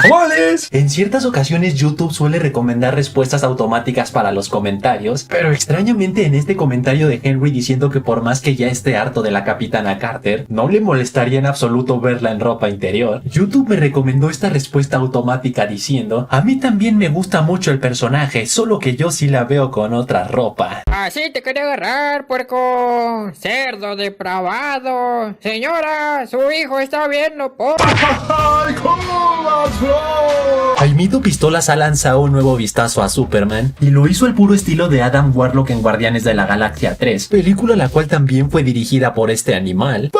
¡Chavales! En ciertas ocasiones YouTube suele recomendar respuestas automáticas para los comentarios, pero extrañamente en este comentario de Henry diciendo que por más que ya esté harto de la Capitana Carter, no le molestaría en absoluto verla en ropa interior, YouTube me recomendó esta respuesta automática diciendo: a mí también me gusta mucho el personaje, solo que yo sí la veo con otra ropa. Así te quería agarrar, puerco. Cerdo depravado. Señora, su hijo está viendo por... ¡Ay, cómo vas, bro! Jaimito Pistolas ha lanzado un nuevo vistazo a Superman y lo hizo al puro estilo de Adam Warlock en Guardianes de la Galaxia 3, película la cual también fue dirigida por este animal.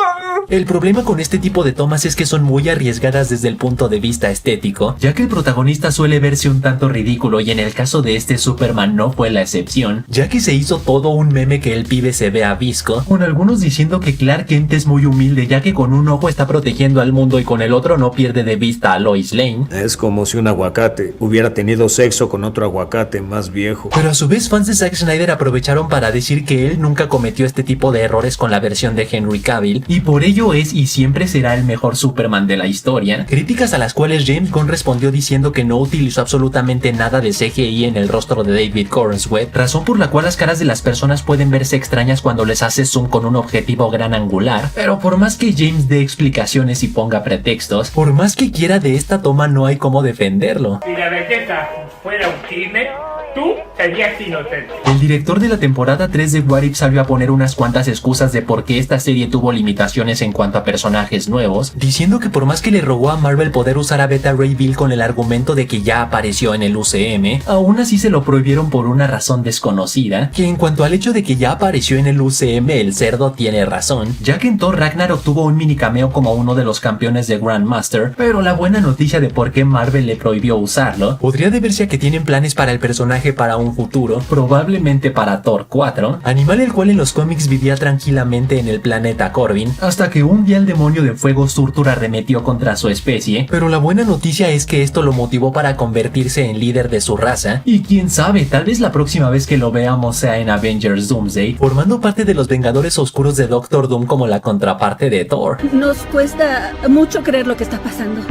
El problema con este tipo de tomas es que son muy arriesgadas desde el punto de vista estético, ya que el protagonista suele verse un tanto ridículo y en el caso de este Superman no fue la excepción, ya que se hizo todo un meme que el pibe se ve a visco, con algunos diciendo que Clark Kent es muy humilde ya que con un ojo está protegiendo al mundo y con el otro no pierde de vista a Lois Lane. Es como si un aguacate hubiera tenido sexo con otro aguacate más viejo. Pero a su vez fans de Zack Snyder aprovecharon para decir que él nunca cometió este tipo de errores con la versión de Henry Cavill y por ello es y siempre será el mejor Superman de la historia, críticas a las cuales James Gunn respondió diciendo que no utilizó absolutamente nada de CGI en el rostro de David Corenswet, razón por la cual las caras de las personas pueden verse extrañas cuando les hace zoom con un objetivo gran angular, pero por más que James dé explicaciones y ponga pretextos, por más que quiera de esta toma no hay cómo defenderlo. Si la belleza fuera un crimen, tú serías inocente. El director de la temporada 3 de What If salió a poner unas cuantas excusas de por qué esta serie tuvo limitaciones en cuanto a personajes nuevos, diciendo que por más que le rogó a Marvel poder usar a Beta Ray Bill con el argumento de que ya apareció en el UCM, aún así se lo prohibieron por una razón desconocida, que en cuanto al hecho de que ya apareció en el UCM el cerdo tiene razón, ya que en Thor Ragnarok tuvo un mini cameo como uno de los campeones de Grandmaster, pero la buena noticia de por qué Marvel le prohibió usarlo podría deberse a que tienen planes para el personaje para un futuro, probablemente para Thor 4, animal el cual en los cómics vivía tranquilamente en el planeta Corbin, hasta que un día el demonio de fuego Surtur arremetió contra su especie, pero la buena noticia es que esto lo motivó para convertirse en líder de su raza, y quién sabe, tal vez la próxima vez que lo veamos sea en Avengers Doomsday, formando parte de los Vengadores Oscuros de Doctor Doom como la contraparte de Thor. Nos cuesta mucho creer lo que está pasando.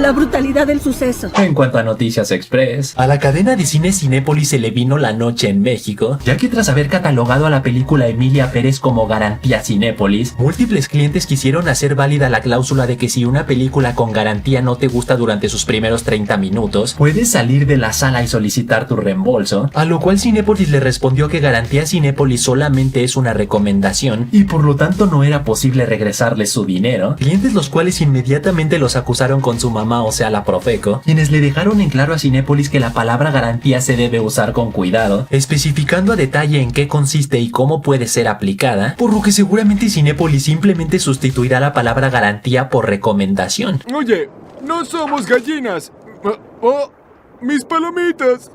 La brutalidad del suceso. En cuanto a Noticias Express, a la cadena de cine Cinépolis se le vino la noche en México, ya que tras haber catalogado a la película Emilia Pérez como garantía Cinépolis, múltiples clientes quisieron hacer válida la cláusula de que si una película con garantía no te gusta durante sus primeros 30 minutos, puedes salir de la sala y solicitar tu reembolso, a lo cual Cinépolis le respondió que garantía Cinépolis solamente es una recomendación y por lo tanto no era posible regresarles su dinero, clientes los cuales inmediatamente los acusaron con su mamá, o sea la Profeco, quienes le dejaron en claro a Cinépolis que la palabra garantía se debe usar con cuidado, especificando a detalle en qué consiste y cómo puede ser aplicada, por lo que seguramente Cinépolis simplemente sustituirá la palabra garantía por recomendación. Oye, no somos gallinas. Oh, mis palomitas.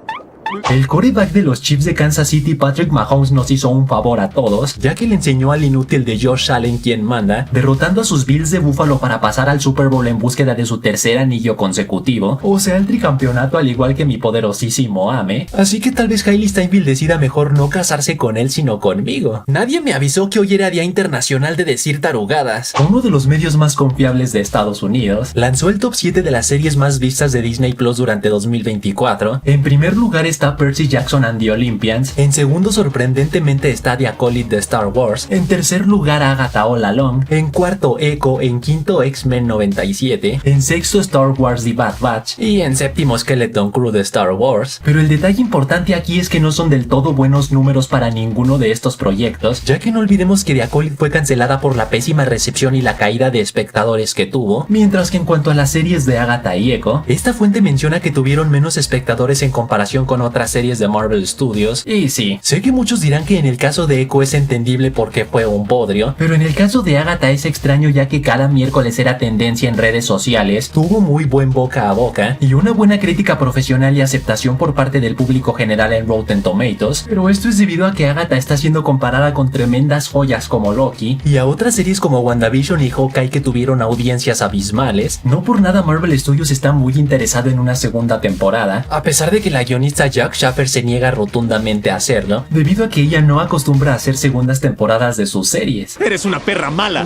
El quarterback de los Chiefs de Kansas City, Patrick Mahomes, nos hizo un favor a todos, ya que le enseñó al inútil de Josh Allen quien manda, derrotando a sus Bills de Buffalo para pasar al Super Bowl en búsqueda de su tercer anillo consecutivo, o sea el tricampeonato al igual que mi poderosísimo Ame, así que tal vez Hailey Steinfeld decida mejor no casarse con él sino conmigo. Nadie me avisó que hoy era Día Internacional de Decir Tarugadas. Uno de los medios más confiables de Estados Unidos lanzó el top 7 de las series más vistas de Disney Plus durante 2024. En primer lugar está Percy Jackson and the Olympians, en segundo sorprendentemente está The Acolyte de Star Wars, en tercer lugar Agatha All Along, en cuarto Echo, en quinto X-Men 97, en sexto Star Wars The Bad Batch y en séptimo Skeleton Crew de Star Wars. Pero el detalle importante aquí es que no son del todo buenos números para ninguno de estos proyectos, ya que no olvidemos que The Acolyte fue cancelada por la pésima recepción y la caída de espectadores que tuvo, mientras que en cuanto a las series de Agatha y Echo, esta fuente menciona que tuvieron menos espectadores en comparación con otras series de Marvel Studios, y sí, sé que muchos dirán que en el caso de Echo es entendible porque fue un bodrio, pero en el caso de Agatha es extraño ya que cada miércoles era tendencia en redes sociales, tuvo muy buen boca a boca y una buena crítica profesional y aceptación por parte del público general en Rotten Tomatoes, pero esto es debido a que Agatha está siendo comparada con tremendas joyas como Loki y a otras series como WandaVision y Hawkeye que tuvieron audiencias abismales. No por nada Marvel Studios está muy interesado en una segunda temporada, a pesar de que la guionista Jack Schaffer se niega rotundamente a hacerlo, debido a que ella no acostumbra a hacer segundas temporadas de sus series. ¡Eres una perra mala!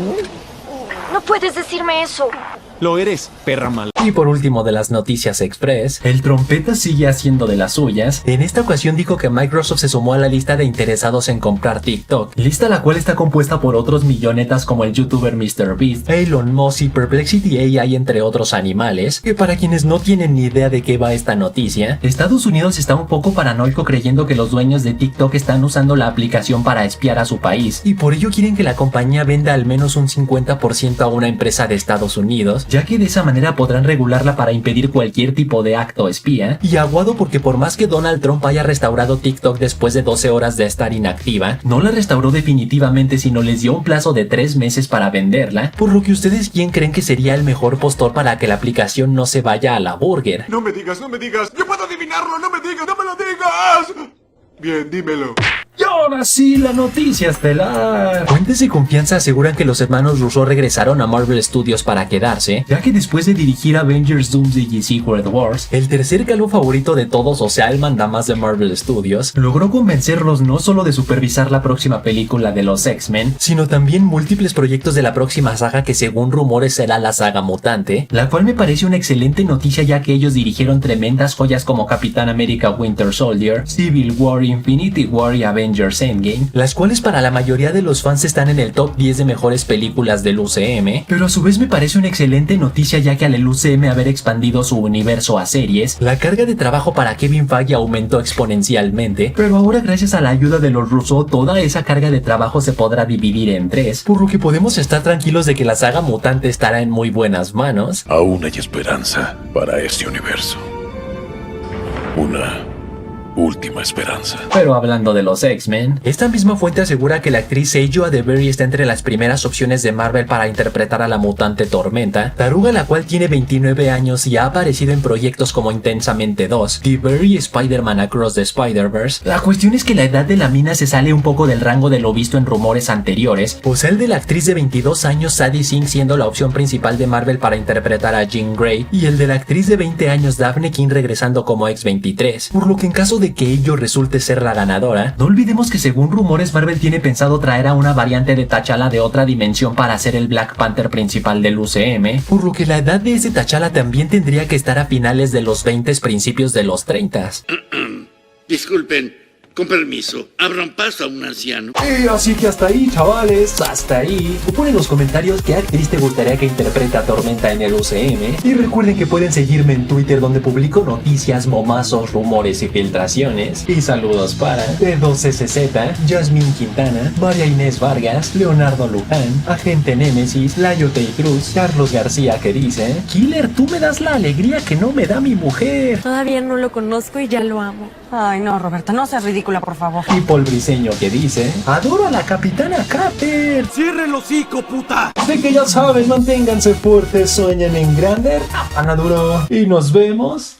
No puedes decirme eso. Lo eres, perra mala. Y por último de las noticias express, el trompeta sigue haciendo de las suyas. En esta ocasión dijo que Microsoft se sumó a la lista de interesados en comprar TikTok, lista la cual está compuesta por otros millonetas como el youtuber MrBeast, Elon Musk y Perplexity AI, entre otros animales, que para quienes no tienen ni idea de qué va esta noticia, Estados Unidos está un poco paranoico creyendo que los dueños de TikTok están usando la aplicación para espiar a su país, y por ello quieren que la compañía venda al menos un 50% a una empresa de Estados Unidos, ya que de esa manera podrán regularla para impedir cualquier tipo de acto espía. Y aguado porque por más que Donald Trump haya restaurado TikTok después de 12 horas de estar inactiva, no la restauró definitivamente, sino les dio un plazo de 3 meses para venderla, por lo que ustedes quién creen que sería el mejor postor para que la aplicación no se vaya a la burger. No me digas, yo puedo adivinarlo, no me lo digas. Bien, dímelo. Y ahora sí, la noticia estelar. Fuentes de confianza aseguran que los hermanos Russo regresaron a Marvel Studios para quedarse, ya que después de dirigir Avengers, Doomsday y Secret Wars, el tercer calvo favorito de todos, o sea el mandamás de Marvel Studios, logró convencerlos no solo de supervisar la próxima película de los X-Men, sino también múltiples proyectos de la próxima saga que según rumores será la saga mutante, la cual me parece una excelente noticia ya que ellos dirigieron tremendas joyas como Capitán América Winter Soldier, Civil War, Infinity War y Avengers Endgame, las cuales para la mayoría de los fans están en el top 10 de mejores películas del UCM, pero a su vez me parece una excelente noticia ya que al el UCM haber expandido su universo a series, la carga de trabajo para Kevin Feige aumentó exponencialmente, pero ahora gracias a la ayuda de los Russo toda esa carga de trabajo se podrá dividir en 3, por lo que podemos estar tranquilos de que la saga mutante estará en muy buenas manos. Aún hay esperanza para este universo. Una última esperanza. Pero hablando de los X-Men, esta misma fuente asegura que la actriz Seijo Adeberry está entre las primeras opciones de Marvel para interpretar a la mutante Tormenta, taruga la cual tiene 29 años y ha aparecido en proyectos como Intensamente 2, The Very Spider-Man Across the Spider-Verse. La cuestión es que la edad de la mina se sale un poco del rango de lo visto en rumores anteriores, pues el de la actriz de 22 años Sadie Sink siendo la opción principal de Marvel para interpretar a Jean Grey, y el de la actriz de 20 años Daphne King regresando como X-23, por lo que en caso de que ello resulte ser la ganadora, no olvidemos que según rumores Marvel tiene pensado traer a una variante de T'Challa de otra dimensión para ser el Black Panther principal del UCM, por lo que la edad de ese T'Challa también tendría que estar a finales de los 20s, principios de los 30s. Disculpen, con permiso, abran paso a un anciano. Así que hasta ahí, chavales, hasta ahí. Pon en los comentarios qué actriz te gustaría que interprete a Tormenta en el UCM. Y recuerden que pueden seguirme en Twitter, donde publico noticias, momazos, rumores y filtraciones. Y saludos para D2SZ, Jasmine Quintana, María Inés Vargas, Leonardo Luján, Agente Némesis, Layo Tei Cruz, Carlos García que dice: Killer, tú me das la alegría que no me da mi mujer. Todavía no lo conozco y ya lo amo. Ay, no, Roberta, no seas ridícula, por favor. Y Paul Briseño que dice: adoro a la Capitana Carter. ¡Cierre el hocico, puta! Así que ya saben, manténganse fuertes, sueñen en grande, tapan a duro y nos vemos